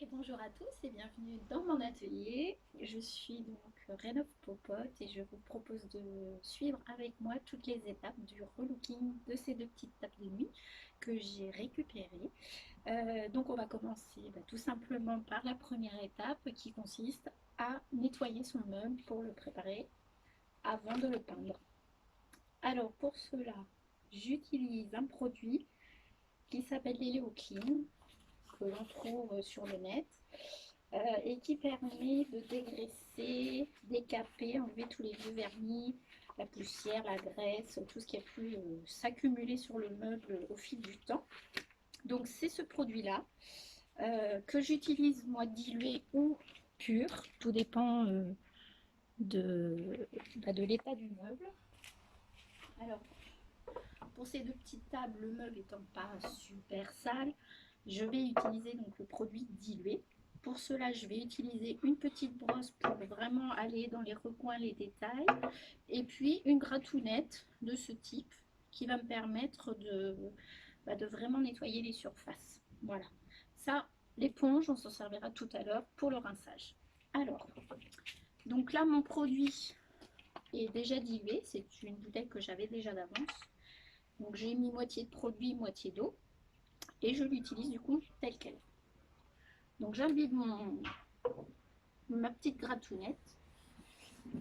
Et bonjour à tous et bienvenue dans mon atelier. Je suis donc Rénov Popote et je vous propose de suivre avec moi toutes les étapes du relooking de ces deux petites tables de nuit que j'ai récupérées. Donc on va commencer tout simplement par la première étape qui consiste à nettoyer son meuble pour le préparer avant de le peindre. Alors pour cela, j'utilise un produit qui s'appelle l'Eleo Clean que l'on trouve sur le net. Et qui permet de dégraisser, décaper, enlever tous les vieux vernis, la poussière, la graisse, tout ce qui a pu s'accumuler sur le meuble au fil du temps. Donc c'est ce produit-là que j'utilise moi dilué ou pur, tout dépend de l'état du meuble. Alors pour ces deux petites tables, le meuble étant pas super sale, je vais utiliser donc le produit dilué. Pour cela, je vais utiliser une petite brosse pour vraiment aller dans les recoins, les détails, et puis une gratounette de ce type qui va me permettre de vraiment nettoyer les surfaces. Voilà. Ça, l'éponge, on s'en servira tout à l'heure pour le rinçage. Alors, donc là, mon produit est déjà dilué. C'est une bouteille que j'avais déjà d'avance. Donc j'ai mis moitié de produit, moitié d'eau, et je l'utilise du coup tel quel. Donc j'invite ma petite gratounette.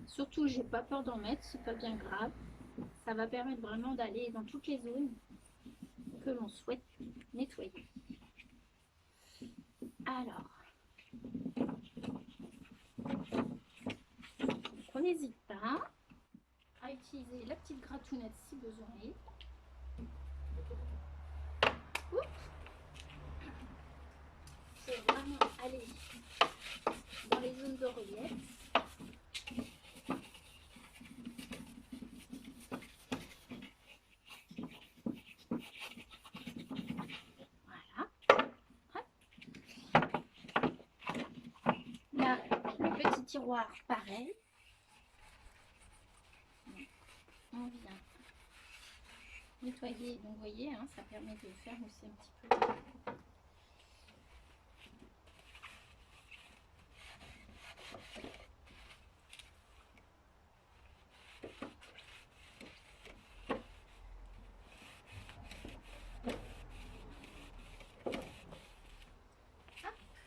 Surtout, j'ai pas peur d'en mettre, c'est pas bien grave. Ça va permettre vraiment d'aller dans toutes les zones que l'on souhaite nettoyer. Alors, on n'hésite pas à utiliser la petite gratounette si besoin est. Pour vraiment aller dans les zones de relief. Voilà. Là, le petit tiroir, pareil. On vient nettoyer. Donc, vous voyez, hein, ça permet de faire aussi un petit peu.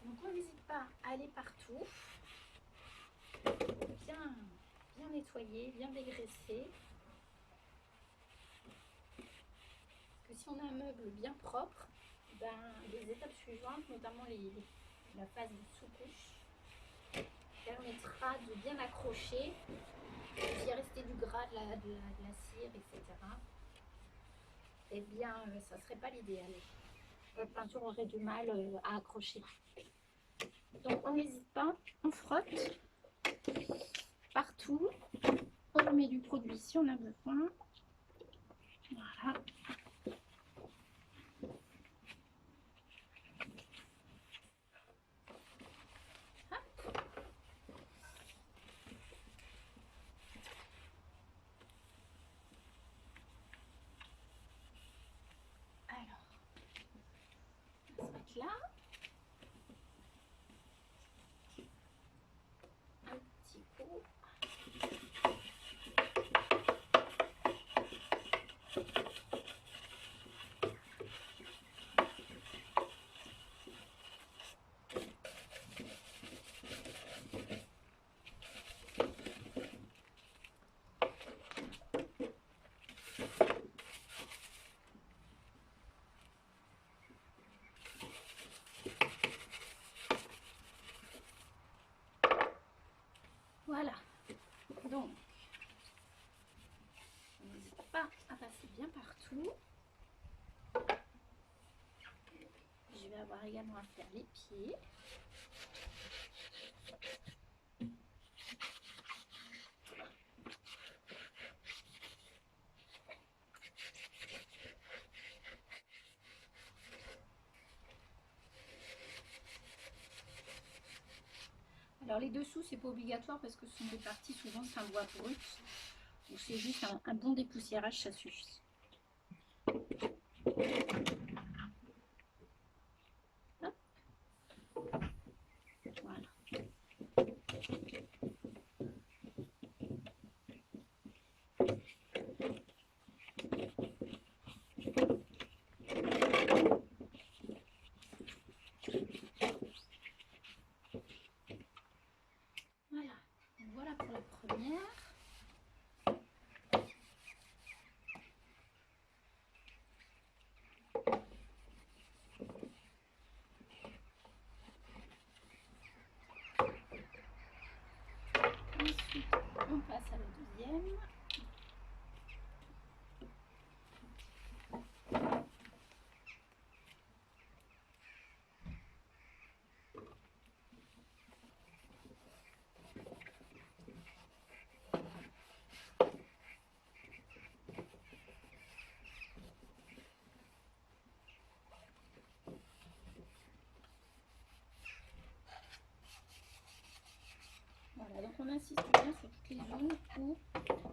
Donc on n'hésite pas à aller partout, bien nettoyer, bien dégraisser. Parce que si on a un meuble bien propre, les étapes suivantes, notamment la phase de sous-couche, permettra de bien accrocher, s'il y a resté du gras, de la cire, etc. Eh bien, ça ne serait pas l'idéal. La peinture aurait du mal à accrocher. Donc on n'hésite pas, on frotte partout, on remet du produit si on a besoin. Voilà. Alors, on va se mettre là. Un petit coup. Voilà. Donc, n'hésite pas à passer bien partout. Je vais avoir également à faire les pieds. Alors les dessous, c'est pas obligatoire parce que ce sont des parties, souvent c'est un bois brut. Ou c'est juste un bon dépoussiérage, ça suffit. Hop. passe à la deuxième. Voilà, donc on insiste bien sur toutes les zones où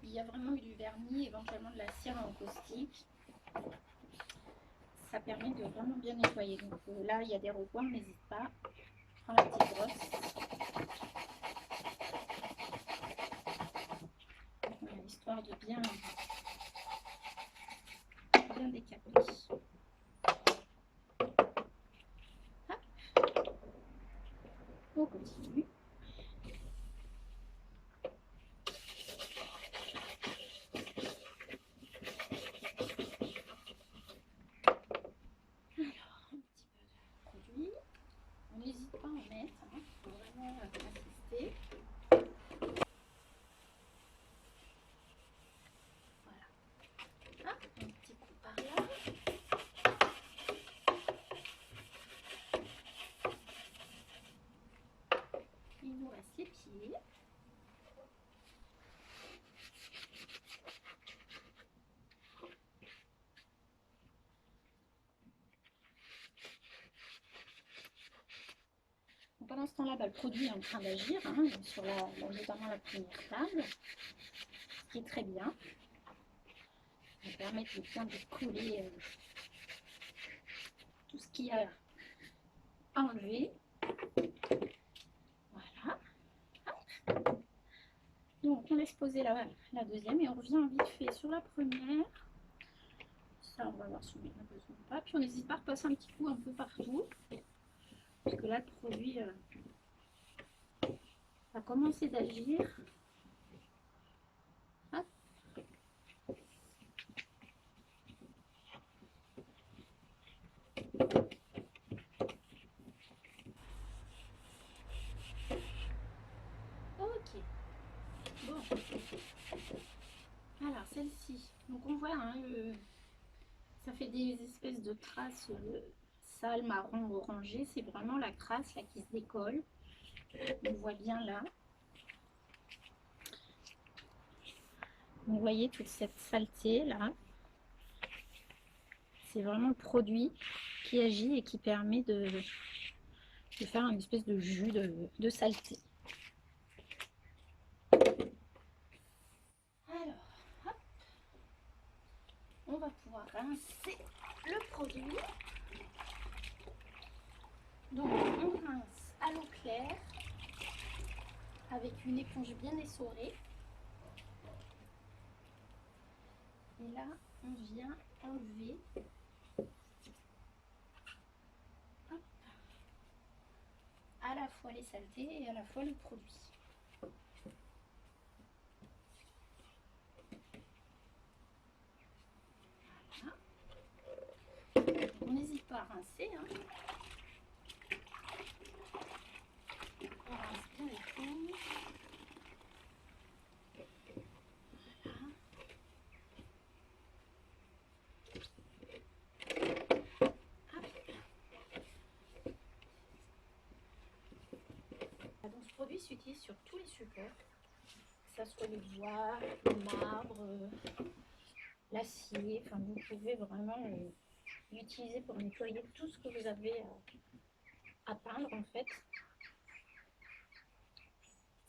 il y a vraiment eu du vernis, éventuellement de la cire en caustique. Ça permet de vraiment bien nettoyer. Donc là, il y a des recoins, n'hésite pas. Prends la petite brosse. Voilà, histoire de bien décaper. Hop. On continue. On n'hésite pas à en mettre, il faut vraiment insister. Voilà. Ah, un petit coup par là. Il nous reste les pieds. Pendant ce temps-là, le produit est en train d'agir sur notamment la première table, ce qui est très bien. Ça va permettre de bien de coller tout ce qu'il y a à enlever. Voilà. Hop. Donc on laisse poser la deuxième et on revient vite fait sur la première. Ça, on va voir si on en a besoin ou pas. Puis on n'hésite pas à repasser un petit coup un peu partout. Parce que là, le produit va commencer d'agir. Ok. Bon. Alors, celle-ci. Donc, on voit, ça fait des espèces de traces sales, marron, orangé. C'est vraiment la crasse là qui se décolle. On voit bien là. Vous voyez toute cette saleté là. C'est vraiment le produit qui agit et qui permet de faire une espèce de jus de saleté. Alors, hop, on va pouvoir rincer le produit. Donc, on rince à l'eau claire avec une éponge bien essorée. Et là, on vient enlever à la fois les saletés et à la fois le produit. Voilà. On n'hésite pas à rincer. On rince bien l'éponge. Donc ce produit s'utilise sur tous les supports, que ce soit le bois, le marbre, l'acier. Enfin, vous pouvez vraiment l'utiliser pour nettoyer tout ce que vous avez à peindre en fait.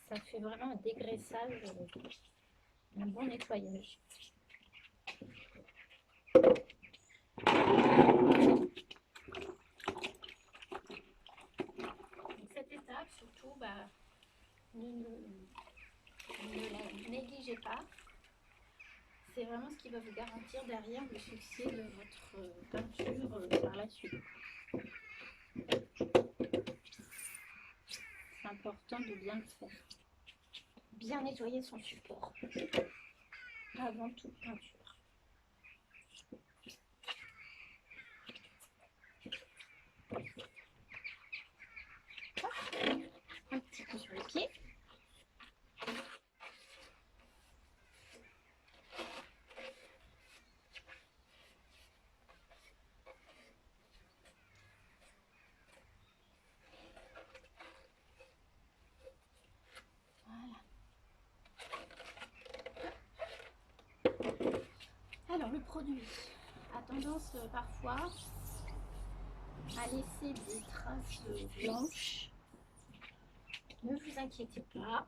Ça fait vraiment un dégraissage, un bon nettoyage. Donc cette étape, surtout, ne la négligez pas. C'est vraiment ce qui va vous garantir derrière le succès de votre peinture par la suite. C'est important de bien le faire. Bien nettoyer son support avant toute peinture. Un petit coup sur les pieds. produit a tendance parfois à laisser des traces blanches, ne vous inquiétez pas,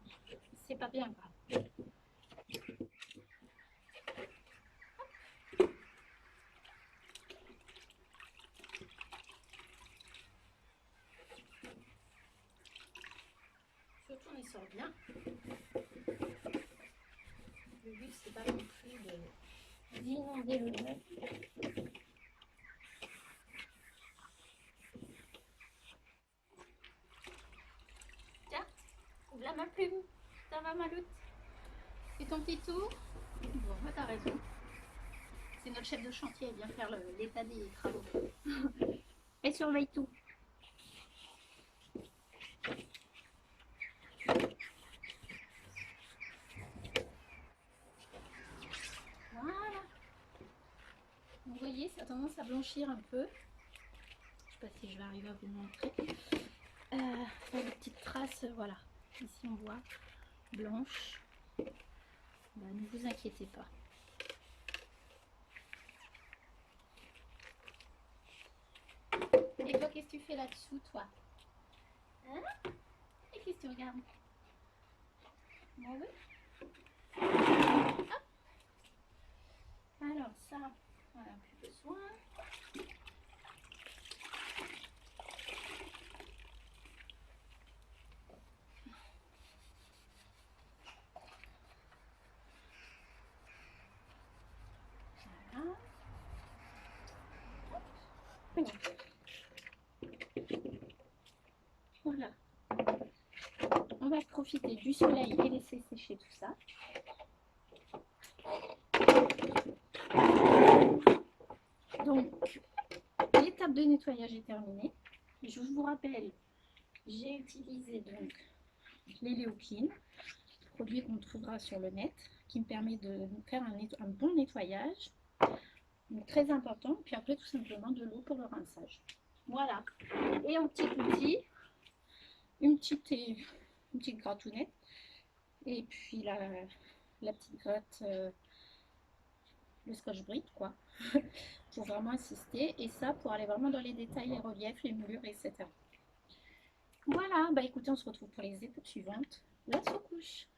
c'est pas bien grave. Surtout on les sort bien. Le but c'est pas non plus d'inonder le meuble. Tiens, ouvre la ma plume. Ça va Maloute? C'est ton petit tour? Bon, bah, t'as raison. C'est notre chef de chantier, elle vient faire l'état des travaux. Elle surveille tout. Voilà. Vous voyez, ça a tendance à blanchir un peu. Je sais pas si je vais arriver à vous montrer. Des petites traces, voilà. Ici on voit blanche. Bah, ne vous inquiétez pas. Et toi, qu'est-ce que tu fais là-dessous, toi? Hein? Et qu'est-ce que tu regardes? Bon, oui. Hop. Alors ça, on n'a plus besoin. Voilà. On va profiter du soleil et laisser sécher tout ça. Donc, l'étape de nettoyage est terminée. Je vous rappelle, j'ai utilisé donc l'Eleoclean, produit qu'on trouvera sur le net, qui me permet de faire un bon nettoyage. Donc, très important. Puis après, tout simplement de l'eau pour le rinçage. Voilà. Et en petit outil, une petite gratounette. Et puis la petite gratte, le scotch-brite, quoi. Pour vraiment insister. Et ça, pour aller vraiment dans les détails, les reliefs, les moulures, etc. Voilà. Bah écoutez, on se retrouve pour les étapes suivantes. La sous-couche.